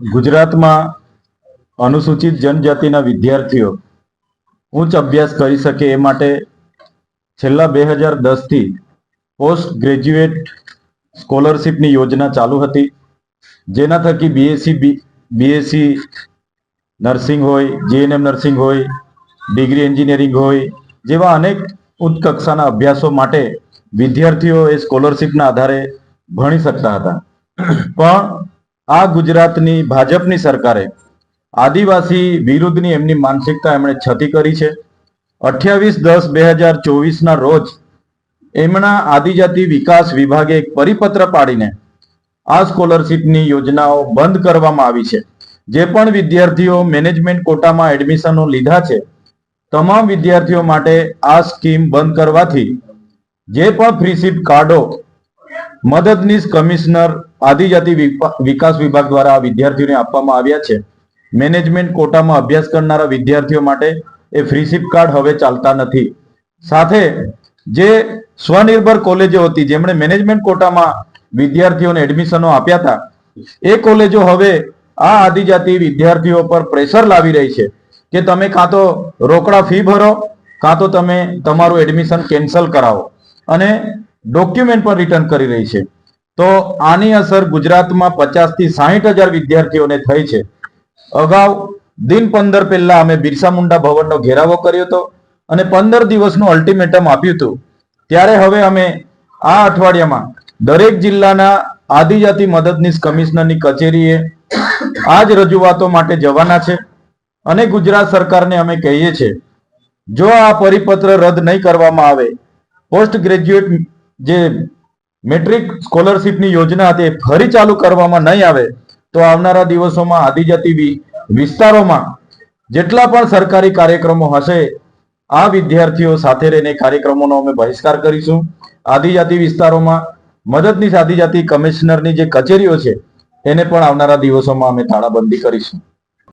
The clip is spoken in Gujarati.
ગુજરાતમાં અનુસૂચિત જનજાતિના વિદ્યાર્થીઓ ઉચ્ચ અભ્યાસ કરી શકે એ માટે છેલ્લા 2010 થી પોસ્ટ ગ્રેજ્યુએટ સ્કોલરશિપની યોજના ચાલુ હતી, જેના થકી બીએસસી નર્સિંગ હોય, જીએનએમ નર્સિંગ હોય, ડિગ્રી એન્જિનિયરિંગ હોય જેવા અનેક ઉચ્ચ કક્ષાના અભ્યાસો માટે વિદ્યાર્થીઓ એ સ્કોલરશિપના આધારે ભણી શકતા હતા. પણ આ ગુજરાતની ભાજપની સરકારે આદિવાસી વિરુદ્ધની એમની માનસિકતા એમણે છતી કરી છે. 28/10/2024 રોજ એમના આદિજાતિ વિકાસ વિભાગે એક પરિપત્ર પાડીને આ સ્કોલરશિપની યોજનાઓ બંધ કરવામાં આવી છે. જે પણ વિદ્યાર્થીઓ મેનેજમેન્ટ કોટામાં એડમિશનો લીધા છે, તમામ વિદ્યાર્થીઓ માટે આ સ્કીમ બંધ કરવાથી જે પણ ફ્રીશીપ કાર્ડો મદદનીશ કમિશનર આદિજાતિ વિકાસ વિભાગ દ્વારા આ વિદ્યાર્થીઓને આપવામાં આવ્યા છે, મેનેજમેન્ટ કોટામાં અભ્યાસ કરનારા વિદ્યાર્થીઓ માટે એ ફ્રીશીપ કાર્ડ હવે ચાલતા નથી. સાથે જે સ્વનિર્ભર કોલેજો હતી, જેમણે મેનેજમેન્ટ કોટામાં વિદ્યાર્થીઓને એડમિશનો આપ્યા હતા, એ કોલેજો હવે આ આદિજાતિ વિદ્યાર્થીઓ પર પ્રેશર લાવી રહી છે કે તમે કાં તો રોકડા ફી ભરો, કાં તો તમે તમારું એડમિશન કેન્સલ કરાવો, અને ડોક્યુમેન્ટ પણ રિટર્ન કરી રહી છે. તો આની અસર ગુજરાતમાં 50 થી 60,000 વિદ્યાર્થીઓને થઈ છે. અગાઉ દિન 15 પહેલા અમે બિરસા મુંડા ભવનનો ઘેરાવો કર્યો હતો અને 15 દિવસનું અલ્ટિમેટમ આપ્યું હતું. ત્યારે હવે અમે આ અઠવાડિયામાં દરેક જિલ્લાના આદિજાતિ મદદનીશ કમિશનરની કચેરીએ આ જ રજૂઆતો માટે જવાના છે. અને ગુજરાત સરકારને અમે કહીએ છીએ, જો આ પરિપત્ર રદ નહીં કરવામાં આવે, પોસ્ટ ગ્રેજ્યુએટ જે મેટ્રિક સ્કોલરશિપની યોજના હતી ફરી ચાલુ કરવામાં નહીં આવે, તો આવનારા દિવસોમાં આદિજાતિ વિસ્તારોમાં જેટલા પણ સરકારી કાર્યક્રમો હશે, આ વિદ્યાર્થીઓ સાથે રહીને કાર્યક્રમોનો અમે બહિષ્કાર કરીશું. આદિજાતિ વિસ્તારોમાં મદદનીશ આદિજાતિ કમિશનરની જે કચેરીઓ છે એને પણ આવનારા દિવસોમાં અમે તાળાબંધી કરીશું.